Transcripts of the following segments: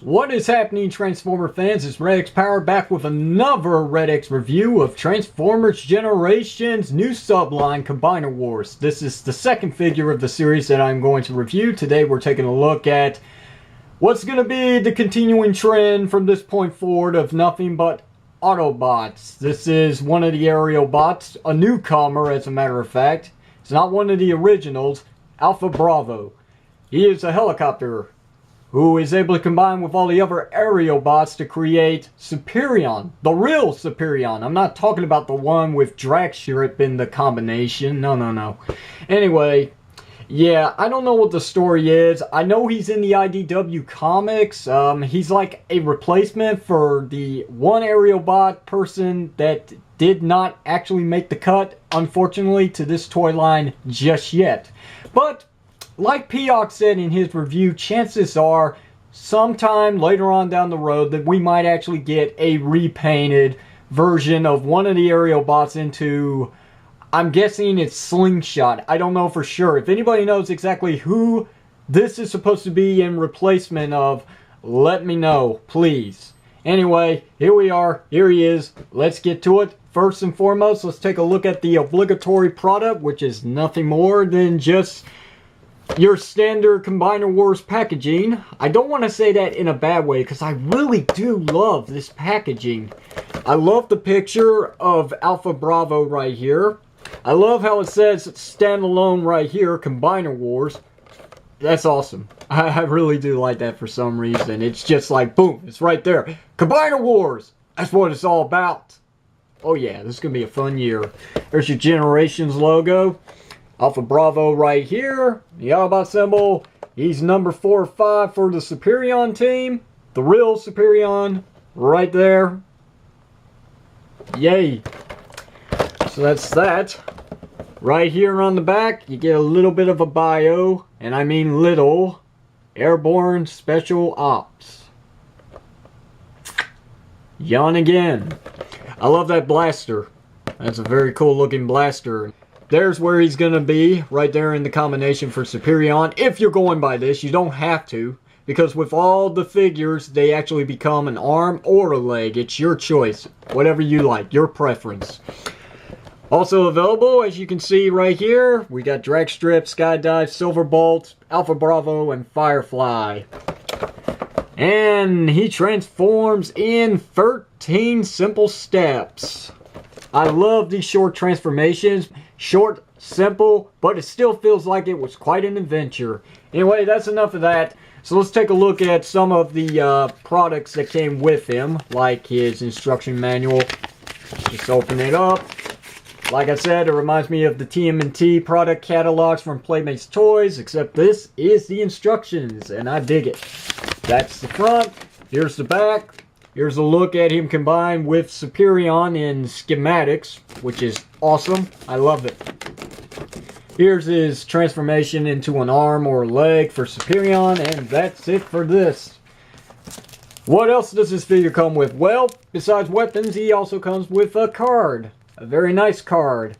What is happening, Transformer fans? It's RedX Power back with another RedX review of Transformers Generations new subline Combiner Wars. This is the second figure of the series that I'm going to review. Today we're taking a look at what's going to be the continuing trend from this point forward of nothing but Autobots. This is one of the aerial bots, a newcomer as a matter of fact. It's not one of the originals, Alpha Bravo. He is a helicopter who is able to combine with all the other aerial bots to create Superion, the real Superion. I'm not talking about the one with Dragstrip in the combination. No. Anyway, yeah, I don't know what the story is. I know he's in the IDW comics. He's like a replacement for the one aerial bot person that did not actually make the cut, unfortunately, to this toy line just yet. But like Peoc said in his review, chances are sometime later on down the road that we might actually get a repainted version of one of the aerial bots into, I'm guessing it's Slingshot. I don't know for sure. If anybody knows exactly who this is supposed to be in replacement of, let me know, please. Anyway, here we are. Here he is. Let's get to it. First and foremost, let's take a look at the obligatory product, which is nothing more than just your standard Combiner Wars packaging. I don't want to say that in a bad way because I really do love this packaging. I love the picture of Alpha Bravo right here. I love how it says standalone right here, Combiner Wars. That's awesome. I really do like that for some reason. It's just like, boom, it's right there. Combiner Wars! That's what it's all about. Oh yeah, this is going to be a fun year. There's your Generations logo. Alpha Bravo right here. The Autobot symbol. He's number 4 or 5 for the Superion team. The real Superion right there. Yay. So that's that. Right here on the back, you get a little bit of a bio. And I mean little. Airborne Special Ops. Yawn again. I love that blaster. That's a very cool looking blaster. There's where he's going to be, right there in the combination for Superion. If you're going by this, you don't have to, because with all the figures, they actually become an arm or a leg. It's your choice, whatever you like, your preference. Also available, as you can see right here, we got Dragstrip, Skydive, Silverbolt, Alpha Bravo, and Firefly. And he transforms in 13 simple steps. I love these short transformations. Short, simple, but it still feels like it was quite an adventure. Anyway, that's enough of that. So let's take a look at some of the products that came with him, like his instruction manual. Just open it up. Like I said, it reminds me of the TMNT product catalogs from Playmates Toys, except this is the instructions, and I dig it. That's the front. Here's the back. Here's a look at him combined with Superion in schematics, which is awesome. I love it. Here's his transformation into an arm or a leg for Superion, and that's it for this. What else does this figure come with? Well, besides weapons, he also comes with a card. A very nice card.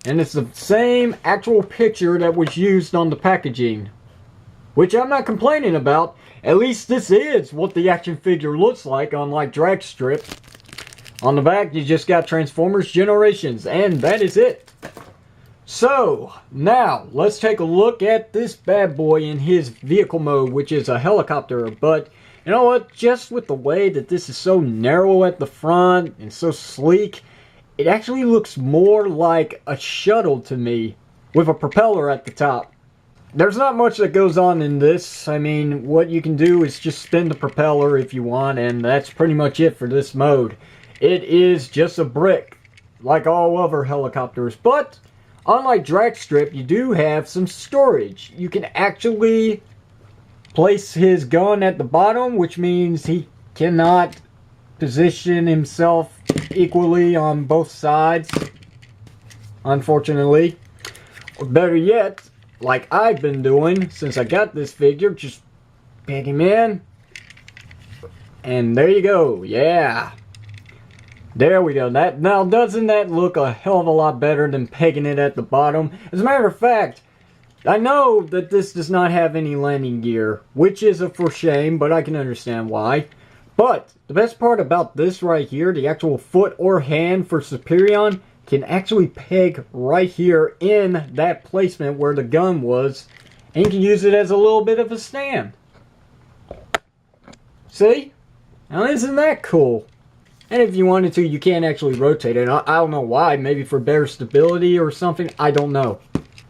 And it's the same actual picture that was used on the packaging, which I'm not complaining about. At least this is what the action figure looks like, unlike Dragstrip. On the back, you just got Transformers Generations, and that is it. So, now, let's take a look at this bad boy in his vehicle mode, which is a helicopter. But, you know what? Just with the way that this is so narrow at the front and so sleek, it actually looks more like a shuttle to me, with a propeller at the top. There's not much that goes on in this. I mean, what you can do is just spin the propeller if you want, and that's pretty much it for this mode. It is just a brick, like all other helicopters. But, unlike Dragstrip, you do have some storage. You can actually place his gun at the bottom, which means he cannot position himself equally on both sides, unfortunately. Or better yet, like I've been doing since I got this figure, just peg him in, and there you go. Yeah, there we go. That now, doesn't that look a hell of a lot better than pegging it at the bottom? As a matter of fact, I know that this does not have any landing gear, which is a for shame, but I can understand why. But the best part about this right here, the actual foot or hand for Superion, can actually peg right here in that placement where the gun was, and you can use it as a little bit of a stand. See? Now isn't that cool? And if you wanted to, you can actually rotate it. I don't know why, maybe for better stability or something, I don't know.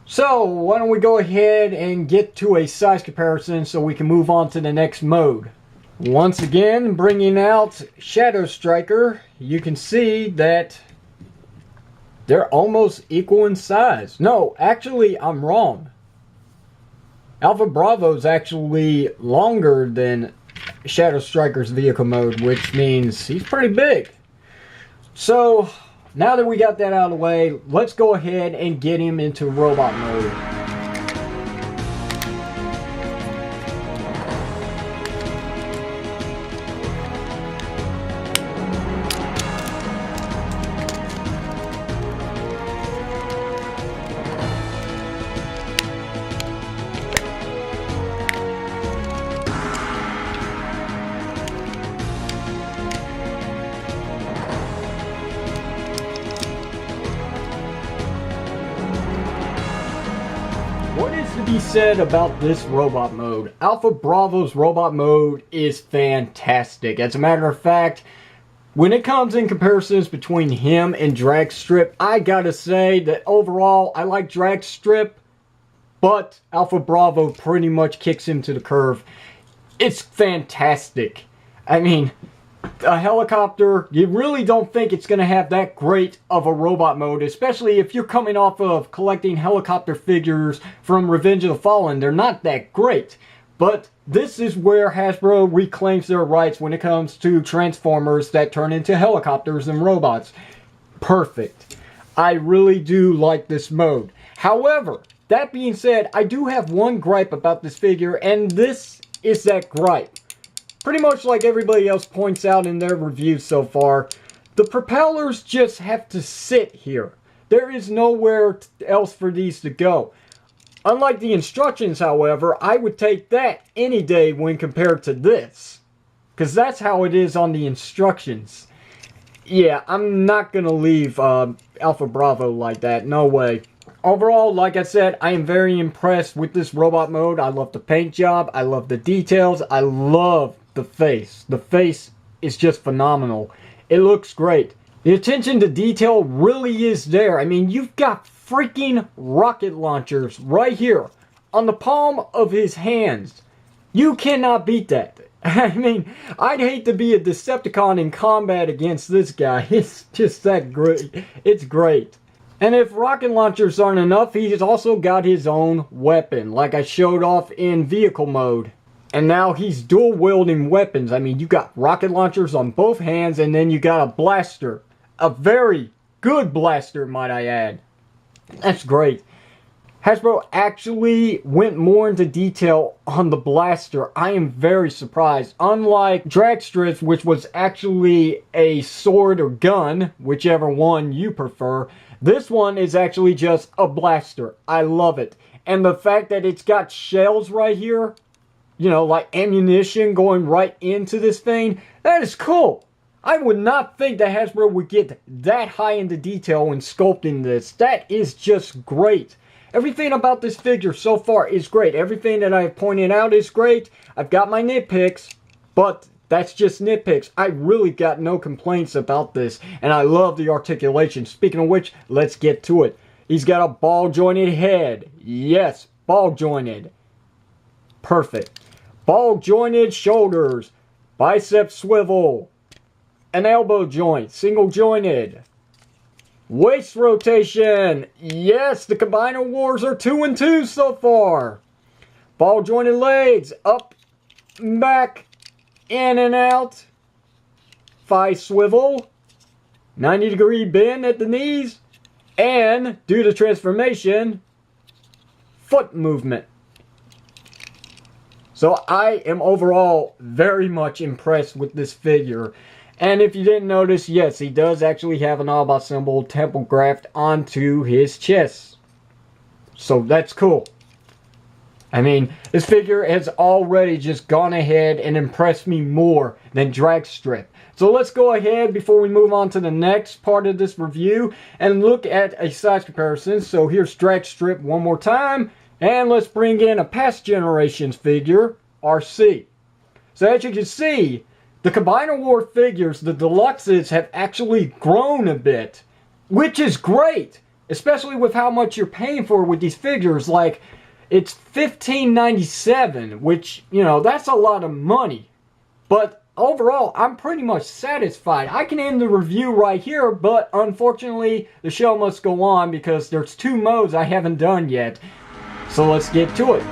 So, why don't we go ahead and get to a size comparison so we can move on to the next mode. Once again, bringing out Shadow Striker, you can see that they're almost equal in size. No, actually, I'm wrong. Alpha Bravo is actually longer than Shadow Striker's vehicle mode, which means he's pretty big. So, now that we got that out of the way, let's go ahead and get him into robot mode. What is to be said about this robot mode? Alpha Bravo's robot mode is fantastic. As a matter of fact, when it comes in comparisons between him and Dragstrip, I gotta say that overall I like Dragstrip, but Alpha Bravo pretty much kicks him to the curb. It's fantastic. I mean, a helicopter, you really don't think it's going to have that great of a robot mode, especially if you're coming off of collecting helicopter figures from Revenge of the Fallen. They're not that great. But this is where Hasbro reclaims their rights when it comes to Transformers that turn into helicopters and robots. Perfect. I really do like this mode. However, that being said, I do have one gripe about this figure, and this is that gripe. Pretty much like everybody else points out in their reviews so far, the propellers just have to sit here. There is nowhere else for these to go. Unlike the instructions, however, I would take that any day when compared to this. Because that's how it is on the instructions. Yeah, I'm not going to leave Alpha Bravo like that. No way. Overall, like I said, I am very impressed with this robot mode. I love the paint job. I love the details. I love the face. The face is just phenomenal. It looks great. The attention to detail really is there. I mean, you've got freaking rocket launchers right here on the palm of his hands. You cannot beat that. I mean, I'd hate to be a Decepticon in combat against this guy. It's just that great. It's great. And if rocket launchers aren't enough, he's also got his own weapon, like I showed off in vehicle mode. And now he's dual wielding weapons. I mean, you got rocket launchers on both hands, and then you got a blaster. A very good blaster, might I add. That's great. Hasbro actually went more into detail on the blaster. I am very surprised. Unlike Dragstrip's, which was actually a sword or gun, whichever one you prefer, this one is actually just a blaster. I love it. And the fact that it's got shells right here, you know, like ammunition going right into this thing, that is cool. I would not think that Hasbro would get that high into detail in sculpting this. That is just great. Everything about this figure so far is great. Everything that I've pointed out is great. I've got my nitpicks, but that's just nitpicks. I really got no complaints about this, and I love the articulation. Speaking of which, let's get to it. He's got a ball-jointed head. Yes, ball-jointed. Perfect. Ball-jointed shoulders. Bicep swivel. An elbow joint. Single-jointed. Waist rotation. Yes, the Combiner Wars are 2 and 2 so far. Ball jointed legs. Up, back, in and out. Thigh swivel. 90-degree bend at the knees. And, due to transformation, foot movement. So I am overall very much impressed with this figure. And if you didn't notice, yes, he does actually have an Autobot symbol temple graphed onto his chest. So that's cool. I mean, this figure has already just gone ahead and impressed me more than Drag Strip. So let's go ahead before we move on to the next part of this review and look at a size comparison. So here's Drag Strip one more time, and let's bring in a past generations figure, RC. So as you can see, the Combiner War figures, the Deluxes, have actually grown a bit, which is great, especially with how much you're paying for with these figures. Like, it's $15.97, which, you know, that's a lot of money. But overall, I'm pretty much satisfied. I can end the review right here, but unfortunately, the show must go on because there's 2 modes I haven't done yet. So let's get to it.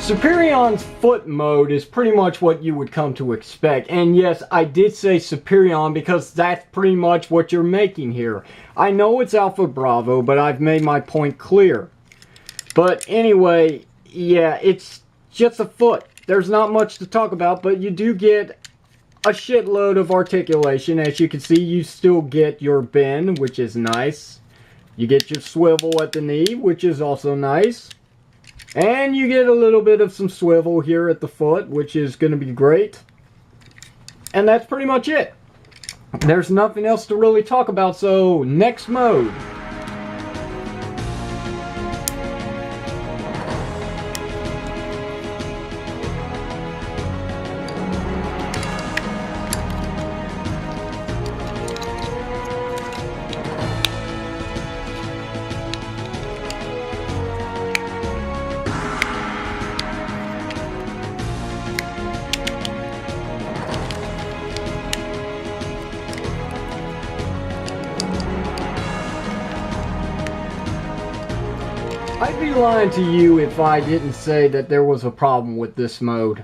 Superion's foot mode is pretty much what you would come to expect. And yes, I did say Superion because that's pretty much what you're making here. I know it's Alpha Bravo, but I've made my point clear. But anyway, yeah, it's just a foot. There's not much to talk about, but you do get a shitload of articulation. As you can see, you still get your bend, which is nice. You get your swivel at the knee, which is also nice. And you get a little bit of some swivel here at the foot, which is going to be great. And that's pretty much it. There's nothing else to really talk about, so next mode. I'd be lying to you if I didn't say that there was a problem with this mode.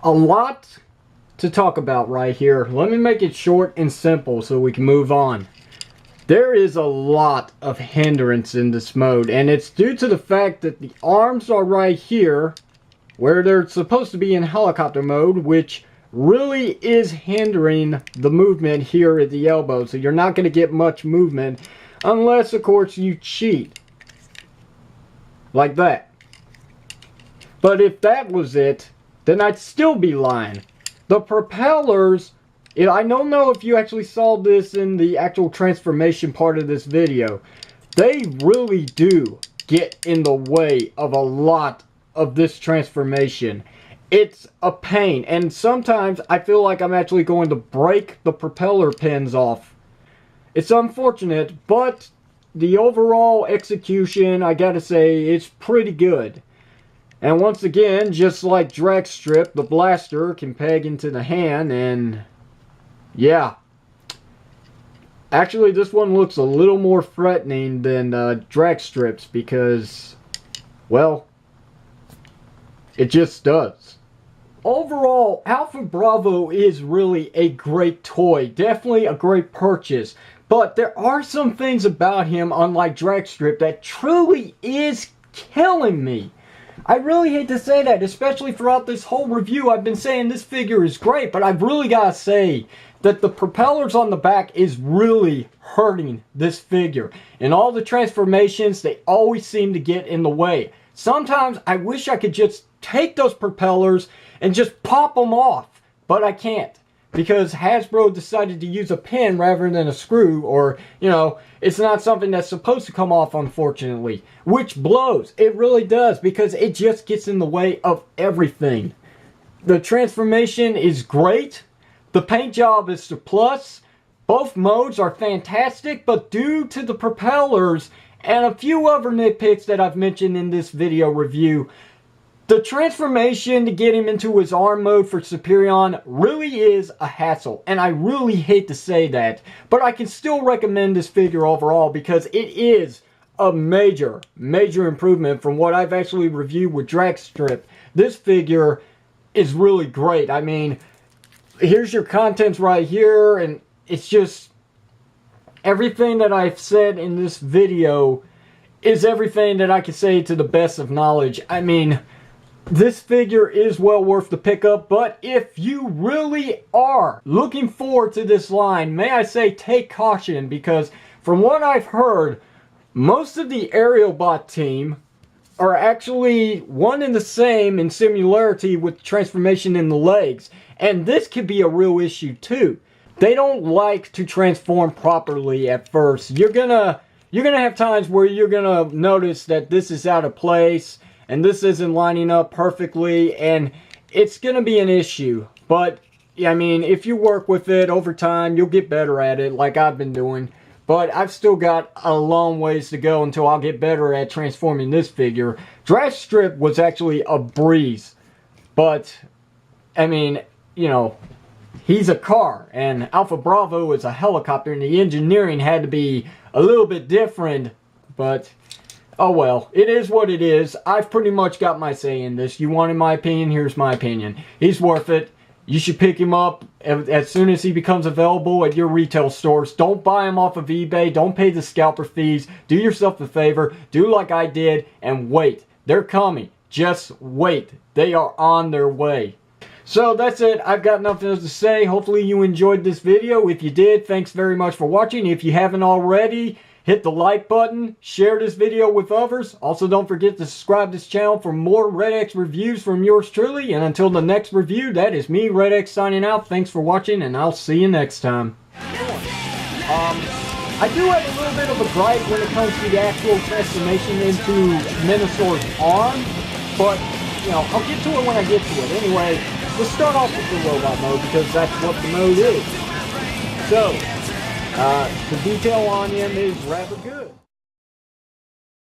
A lot to talk about right here. Let me make it short and simple so we can move on. There is a lot of hindrance in this mode, and it's due to the fact that the arms are right here, where they're supposed to be in helicopter mode, which really is hindering the movement here at the elbow. So you're not going to get much movement unless, of course, you cheat. Like that. But if that was it, then I'd still be lying. The propellers, I don't know if you actually saw this in the actual transformation part of this video. They really do get in the way of a lot of this transformation. It's a pain, and sometimes I feel like I'm actually going to break the propeller pins off. It's unfortunate, but the overall execution, I gotta say, it's pretty good. And once again, just like Drag Strip, the blaster can peg into the hand, and yeah. Actually, this one looks a little more threatening than Drag Strip's because, well, it just does. Overall, Alpha Bravo is really a great toy. Definitely a great purchase. But there are some things about him, unlike Drag Strip, that truly is killing me. I really hate to say that, especially throughout this whole review. I've been saying this figure is great, but I've really got to say that the propellers on the back is really hurting this figure. In all the transformations, they always seem to get in the way. Sometimes I wish I could just take those propellers and just pop them off, but I can't. Because Hasbro decided to use a pin rather than a screw, or, you know, it's not something that's supposed to come off, unfortunately. Which blows. It really does, because it just gets in the way of everything. The transformation is great. The paint job is a plus. Both modes are fantastic, but due to the propellers and a few other nitpicks that I've mentioned in this video review, the transformation to get him into his arm mode for Superion really is a hassle, and I really hate to say that, but I can still recommend this figure overall because it is a major improvement from what I've actually reviewed with Drag Strip. This figure is really great. I mean, here's your contents right here, and it's just everything that I've said in this video is everything that I can say to the best of knowledge. I mean, this figure is well worth the pickup, but if you really are looking forward to this line, may I say take caution, because from what I've heard, most of the Aerialbot team are actually one and the same in similarity with transformation in the legs, and this could be a real issue too. They don't like to transform properly at first. You're gonna have times where you're gonna notice that this is out of place and this isn't lining up perfectly, and it's gonna be an issue. But I mean, if you work with it over time, you'll get better at it, like I've been doing. But I've still got a long ways to go until I'll get better at transforming this figure. Drag Strip was actually a breeze, but I mean, you know, he's a car, and Alpha Bravo is a helicopter, and the engineering had to be a little bit different, but oh well, it is what it is. I've pretty much got my say in this. You wanted my opinion, here's my opinion. He's worth it. You should pick him up as soon as he becomes available at your retail stores. Don't buy him off of eBay. Don't pay the scalper fees. Do yourself a favor. Do like I did and wait. They're coming. Just wait. They are on their way. So that's it. I've got nothing else to say. Hopefully you enjoyed this video. If you did, thanks very much for watching. If you haven't already, hit the like button, share this video with others. Also, don't forget to subscribe to this channel for more RedX reviews from yours truly. And until the next review, that is me, RedX, signing out. Thanks for watching, and I'll see you next time. I do have a little bit of a gripe when it comes to the actual transformation into Minosaur's arm, but, you know, I'll get to it when I get to it. Anyway, let's start off with the robot mode, because that's what the mode is. So, the detail on him is rather good.